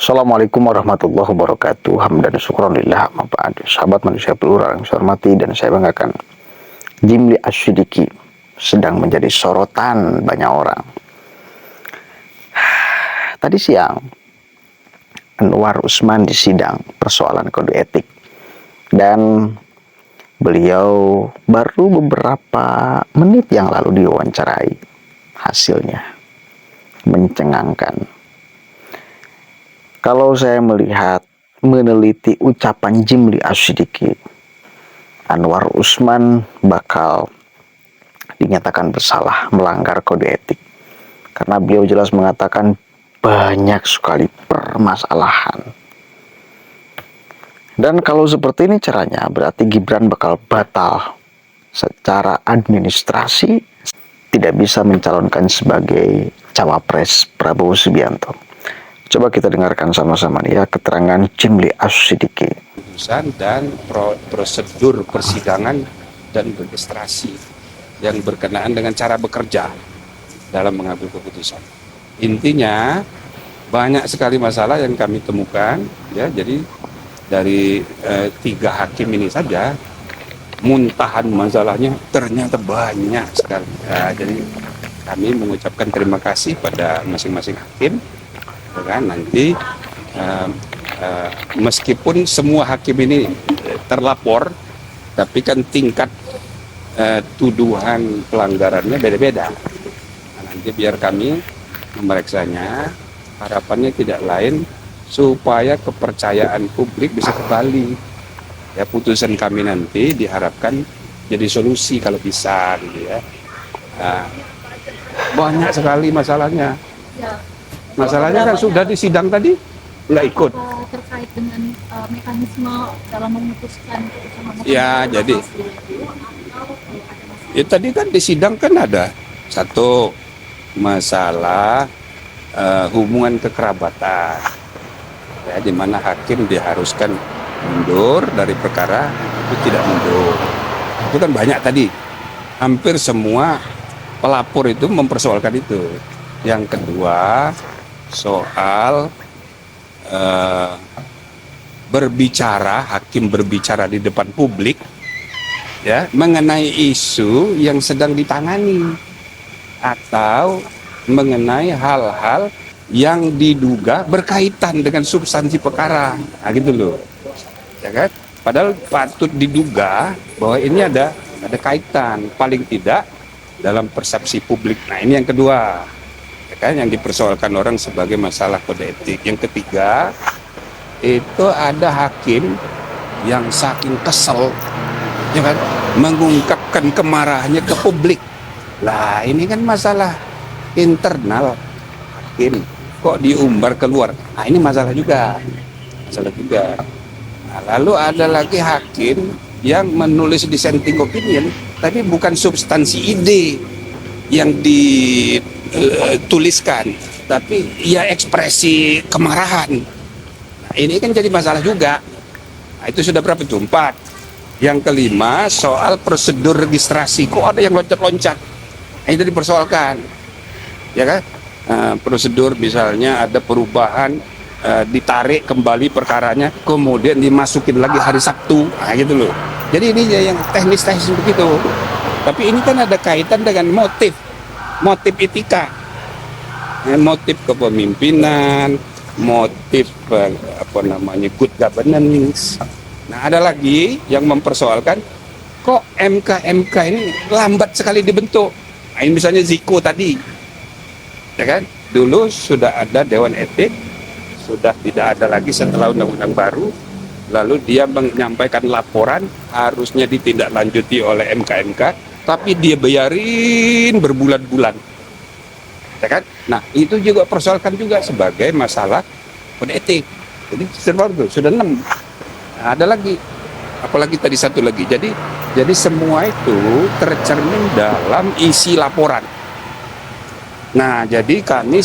Assalamualaikum warahmatullahi wabarakatuh. Hamdan syukronillah amma ba'd. Sahabat manusia plural yang saya hormati dan saya banggakan, Jimli Asyidiki sedang menjadi sorotan banyak orang. Tadi siang Anwar Usman disidang persoalan kode etik, dan beliau baru beberapa menit yang lalu diwawancarai. Hasilnya mencengangkan. Kalau saya melihat, meneliti ucapan Jimli Asyidiki, Anwar Usman bakal dinyatakan bersalah melanggar kode etik, karena beliau jelas mengatakan banyak sekali permasalahan. Dan kalau seperti ini caranya, berarti Gibran bakal batal secara administrasi, tidak bisa mencalonkan sebagai cawapres Prabowo Subianto. Coba kita dengarkan sama-sama nih ya keterangan Jimli Asyidiki. Keputusan dan prosedur persidangan dan registrasi yang berkenaan dengan cara bekerja dalam mengambil keputusan. Intinya banyak sekali masalah yang kami temukan, ya. Jadi dari 3 hakim ini saja muntahan masalahnya ternyata banyak sekali. Jadi kami mengucapkan terima kasih pada masing-masing hakim. Kan nanti meskipun semua hakim ini terlapor, tapi kan tingkat tuduhan pelanggarannya beda-beda. Nah, nanti biar kami memeriksanya, harapannya tidak lain supaya kepercayaan publik bisa kembali. Ya, putusan kami nanti diharapkan jadi solusi kalau bisa, gitu ya. Banyak sekali masalahnya. Masalahnya kan sudah disidang tadi, nggak ikut. Terkait dengan mekanisme dalam memutuskan keputusan. Ya, jadi tadi kan disidang kan ada satu masalah hubungan kekerabatan, ya, di mana hakim diharuskan mundur dari perkara itu tidak mundur. Itu kan banyak tadi, hampir semua pelapor itu mempersoalkan itu. Yang kedua, soal hakim berbicara di depan publik, ya, mengenai isu yang sedang ditangani atau mengenai hal-hal yang diduga berkaitan dengan substansi perkara, nah, gitu loh, ya kan? Padahal patut diduga bahwa ini ada kaitan, paling tidak dalam persepsi publik. Nah, ini yang kedua, kan, yang dipersoalkan orang sebagai masalah kode etik. Yang ketiga, itu ada hakim yang saking kesel, ya kan, mengungkapkan kemarahannya ke publik. Lah, ini kan masalah internal hakim, kok diumbar keluar. Nah, ini masalah juga. Nah, lalu ada lagi hakim yang menulis dissenting opinion, tapi bukan substansi ide yang dituliskan, tapi ya ekspresi kemarahan. Nah, ini kan jadi masalah juga. Nah, itu sudah berapa tuh? 4. Yang kelima, soal prosedur registrasi, kok ada yang loncat-loncat. Nah, itu dipersoalkan, ya kan? Prosedur misalnya ada perubahan, ditarik kembali perkaranya, kemudian dimasukin lagi hari Sabtu, nah, gitu loh. Jadi ini yang teknis-teknis begitu. Tapi ini kan ada kaitan dengan motif etika, motif kepemimpinan, motif good governance. Nah, ada lagi yang mempersoalkan, kok MK ini lambat sekali dibentuk. Nah, ini misalnya Ziko tadi, ya kan? Dulu sudah ada Dewan Etik, sudah tidak ada lagi setelah undang-undang baru. Lalu dia menyampaikan laporan, harusnya ditindaklanjuti oleh MK, tapi dia bayarin berbulan-bulan, ya kan? Nah, itu juga persoalkan juga sebagai masalah kode etik. Jadi sudah 6. Nah, ada lagi, apalagi tadi satu lagi. Jadi semua itu tercermin dalam isi laporan. Nah, jadi kami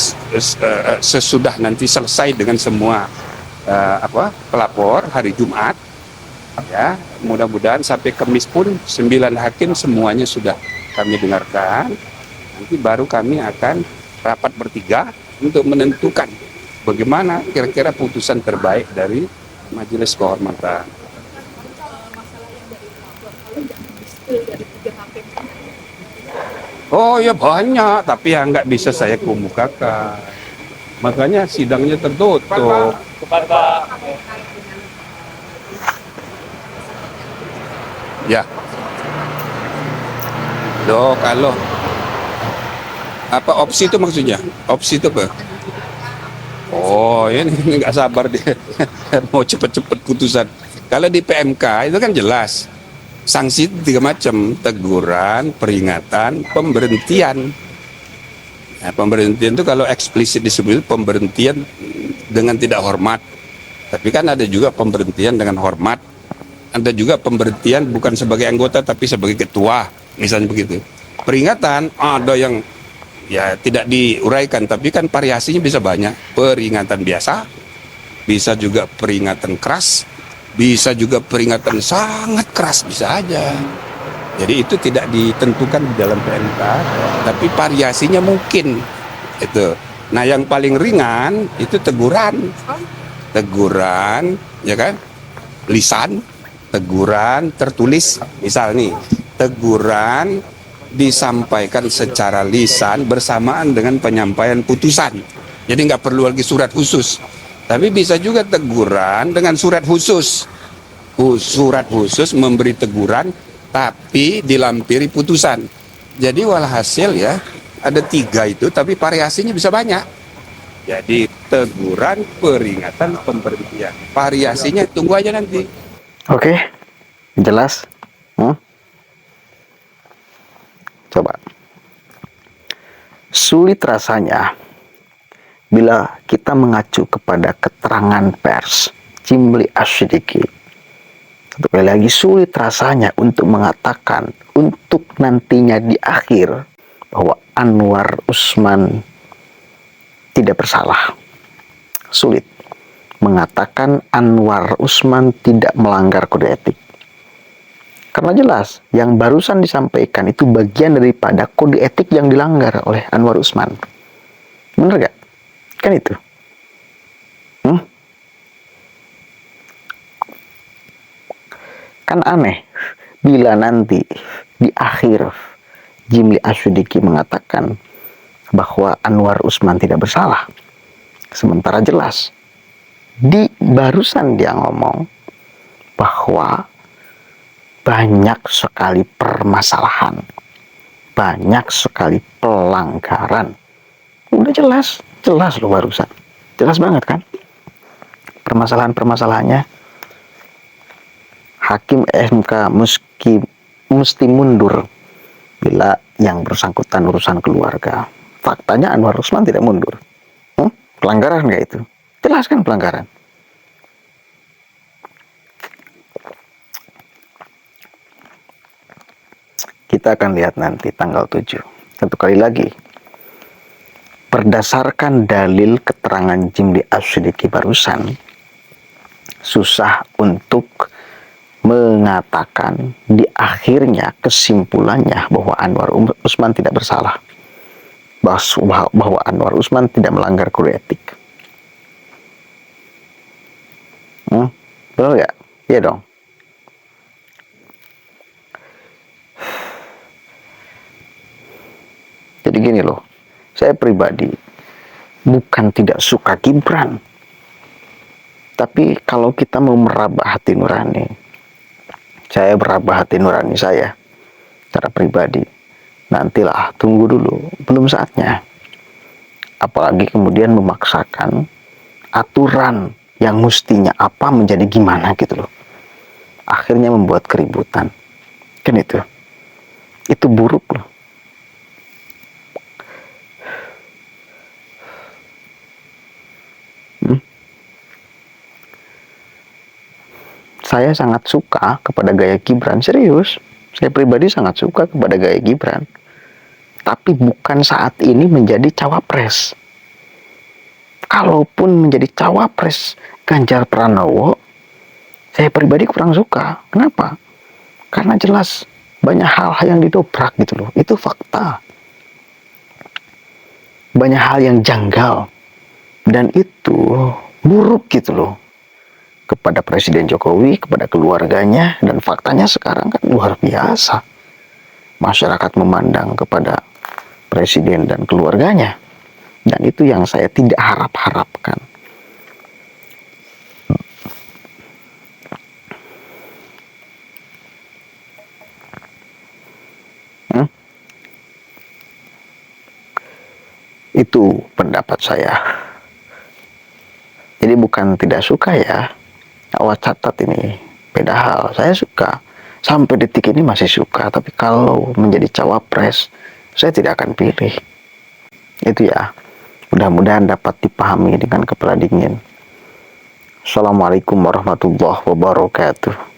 sesudah nanti selesai dengan semua pelapor hari Jumat, ya, mudah-mudahan sampai Kamis pun 9 hakim semuanya sudah kami dengarkan. Nanti baru kami akan rapat bertiga untuk menentukan bagaimana kira-kira putusan terbaik dari Majelis Kehormatan. Masalah yang dari lapor, kalau nggak di dari 3 hakim. Oh ya banyak, tapi ya nggak bisa saya kemukakan. Makanya sidangnya tertutup. Ya, loh kalau apa opsi itu maksudnya? Opsi itu apa? Oh ini nggak sabar dia mau cepet-cepet putusan. Kalau di PMK itu kan jelas sanksi itu 3 macam: teguran, peringatan, pemberhentian. Nah, pemberhentian itu kalau eksplisit disebut pemberhentian dengan tidak hormat. Tapi kan ada juga pemberhentian dengan hormat. Ada juga pemberhentian bukan sebagai anggota tapi sebagai ketua, misalnya begitu. Peringatan ada yang ya tidak diuraikan, tapi kan variasinya bisa banyak. Peringatan biasa, bisa juga peringatan keras, bisa juga peringatan sangat keras, bisa aja. Jadi itu tidak ditentukan di dalam PMK, tapi variasinya mungkin itu. Nah yang paling ringan itu teguran, ya kan, lisan, teguran tertulis. Misal nih, teguran disampaikan secara lisan bersamaan dengan penyampaian putusan. Jadi nggak perlu lagi surat khusus. Tapi bisa juga teguran dengan surat khusus. Surat khusus memberi teguran tapi dilampiri putusan. Jadi walhasil ya ada 3 itu, tapi variasinya bisa banyak. Jadi teguran, peringatan, pemberhentian. Variasinya tunggu aja nanti. Oke, jelas. Coba. Sulit rasanya bila kita mengacu kepada keterangan pers Jimli Asyidiki. Satu kali lagi, sulit rasanya untuk mengatakan untuk nantinya di akhir bahwa Anwar Usman tidak bersalah. Sulit mengatakan Anwar Usman tidak melanggar kode etik. Karena jelas, yang barusan disampaikan itu bagian daripada kode etik yang dilanggar oleh Anwar Usman. Bener gak? Kan itu. Kan aneh bila nanti di akhir Jimli Asyidiki mengatakan bahwa Anwar Usman tidak bersalah. Sementara jelas di barusan dia ngomong bahwa banyak sekali permasalahan, banyak sekali pelanggaran. Udah jelas loh barusan. Jelas banget kan? Permasalahan-permasalahannya. Hakim MK mesti mundur bila yang bersangkutan urusan keluarga. Faktanya Anwar Usman tidak mundur. Pelanggaran nggak itu? Jelas kan pelanggaran. Kita akan lihat nanti tanggal 7. Satu kali lagi. Berdasarkan dalil keterangan Jimli Asyidiki barusan, susah untuk mengatakan di akhirnya kesimpulannya bahwa Anwar Usman tidak bersalah, bahwa Anwar Usman tidak melanggar kode etik. Betul nggak? Iya dong. Jadi gini loh, saya pribadi bukan tidak suka Gibran, tapi kalau kita mau meraba hati nurani, saya meraba hati nurani saya secara pribadi. Nantilah, tunggu dulu, belum saatnya. Apalagi kemudian memaksakan aturan yang mestinya apa menjadi gimana gitu loh. Akhirnya membuat keributan. Kan itu. Itu buruk loh. Saya sangat suka kepada gaya Gibran, serius. Saya pribadi sangat suka kepada gaya Gibran. Tapi bukan saat ini menjadi cawapres. Kalaupun menjadi cawapres Ganjar Pranowo, saya pribadi kurang suka. Kenapa? Karena jelas banyak hal yang didobrak gitu loh. Itu fakta. Banyak hal yang janggal. Dan itu buruk gitu loh kepada Presiden Jokowi, kepada keluarganya, dan faktanya sekarang kan luar biasa. Masyarakat memandang kepada Presiden dan keluarganya. Dan itu yang saya tidak harap-harapkan. Itu pendapat saya. Jadi bukan tidak suka ya. Awas catat ini. Beda hal. Saya suka. Sampai detik ini masih suka. Tapi kalau menjadi cawapres, saya tidak akan pilih. Itu ya. Mudah-mudahan dapat dipahami dengan kepala dingin. Assalamualaikum warahmatullahi wabarakatuh.